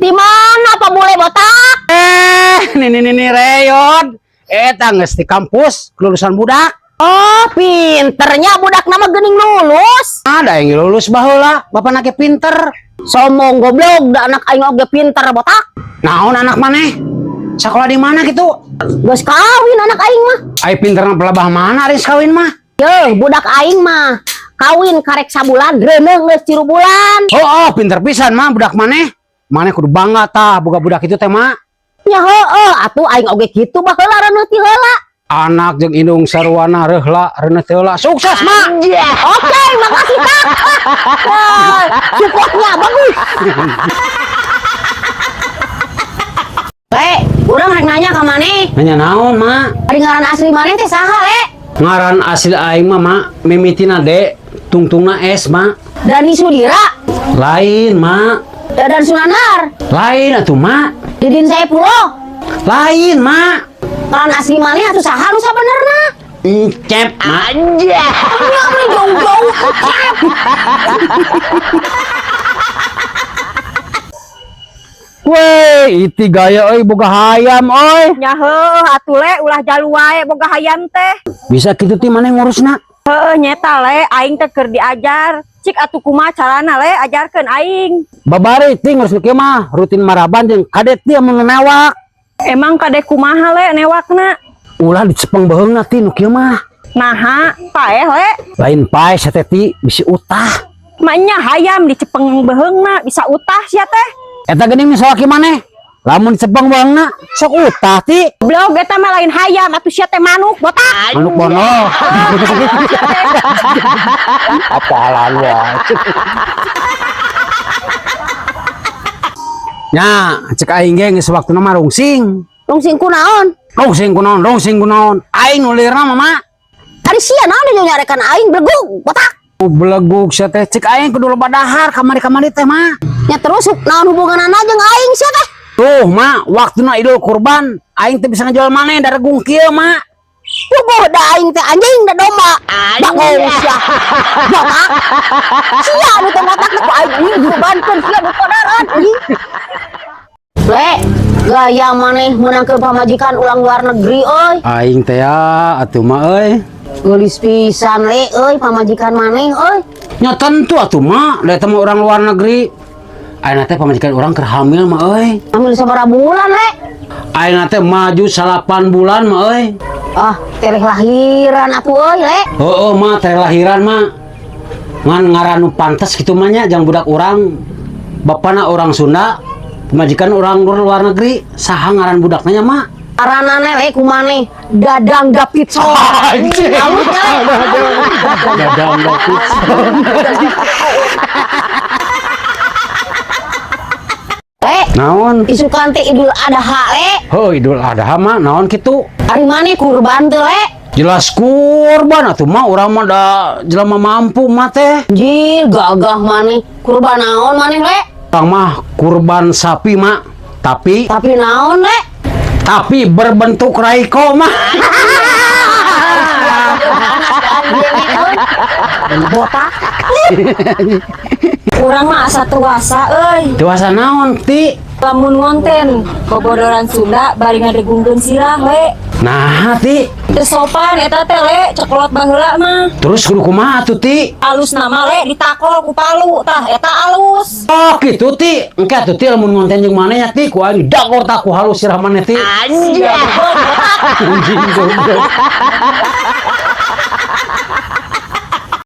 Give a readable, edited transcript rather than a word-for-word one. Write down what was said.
Di mana Pak Bule botak? Ini Reyon. Eta geus di kampus kelulusan budak. Oh, pinternya budak nama geuning lulus. Ada yang lulus baheula, bapak nake pinter. Sombong goblok, da anak aing oge pinter botak. Naon anak maneh? Sekolah di mana gitu? Geus kawin anak aing mah. Ai pinterna pelabah mana ari kawin mah? Yeuh, budak aing mah kawin karek sabulan, reuneuh geus 3 bulan. Oh, pinter pisan mah budak maneh. Maneh kudu bangga tah boga budak itu teh mah. Ya heueuh, atuh aing oge kitu baheula reuneuh ti heula. Anak jeung indung sarwana reuhla reuneuh teh heula. Sukses mah. Oke, makasih Kak. Supportnya bagus. Urang rek nanya ka maneh. Nanya naon mah? Ari ngaran asli maneh teh saha le? Ngaran asli aing mah mimitina D, tungtungna S mah. Dani Sudira, Lain mah. Dadan Sunanar, Lain atuh mah. Didin Saipullah. Lain mah. Ngaran asli maneh atuh saha nu sabenerna? Cep mah. Nya mah jauh-jauh Cep. Weh, iti gaya euy boga hayam euy. Nya heuh atuh le ulah jalu wae boga hayam teh. Bisa kitu ti maneh ngurusna? Heuh nyeta le aing teh keur diajar. Cik atuh kumaha carana le ajarkeun aing. Babari ti ngurus kieu mah rutin maraban jeung kadet dia mun mewak. Emang kade kumaha le newakna? Ulah dicepeng beheungna ti nu kieu mah. Naha, paeh le. Lain pae sateti bisi utah. Maknya hayam dicepeng beheungna bisa utah sia teh. Eta geuning soal ki maneh. Lamun dicepeng beheungna sok utah ti. Blog eta mah lain hayam atuh sia teh manuk botak. Manuk bono. Apalan wae. Nya, cek aing ge geus waktuna mah rungsing. Rungsing kunaon? Rungsing kunaon? Aing nulirna mah. Ari sia naon nu nyarekan aing blegug botak. Belegug sia teh cek aing kudu loba dahar kamari-kamari teh mah. Nya terus naon hubunganana jeung aing sia teh? Tuh mah waktuna Idul Kurban aing teh bisa ngajual maneh daregung kieu mah. Puguh da aing teh anjing da domba. Bagong sia. Botak. Sia nu teh botak ku aing dibankeun sia di padaran anjing. Le, gaya maneh menangkeun pamajikan ulang luar negeri euy. Aing teh ya atuh mah euy. Geulis pisan le euy pamajikan maneh euy. Nya tentu atuh mah da teh orang luar negeri. Ayeuna teh pamajikan urang keur hamil mah euy. Hamil sabaraha bulan le? Ayeuna teh maju 8 bulan mah euy. Ah, tereh lahiran atuh euy le. Heueuh mah teh lahiran mah. Ngan ngaran nu pantes kitu mah nya jang budak urang. Bapana orang Sunda, pamajikan orang luar negeri, saha ngaran budakna nya mah? Aranana le kumaneh Dadang Dapitson. Anjing. Dadang Dapitson. Le, Naon? isukan teh Idul Adha le. Heuh Idul Adha mah naon kitu? Ari maneh kurban teh le? Jelas kurban atuh mah urang mah da jelema mampu mah teh. Jil gagah maneh. Kurban naon maneh le? Urang mah kurban sapi mah. Tapi naon le? berbentuk raiko mah. Botak. Urang mah asa tuasa euy. Dewasa naon ti? Lamun wonten bobodoran Sunda bari ngadegungkeun sirah we. Nah ti. Teu sopan eta teh le cokolot baheula mah. Terus kudu kumaha atuh ti? Alus nama le ditakol ku palu tah eta alus. Oh gitu ti. Engke atuh ti lamun ngonten jeung maneh nya ti ku aing dagor tah ku halus sirah maneh ti. Anjing. Anjing goblok.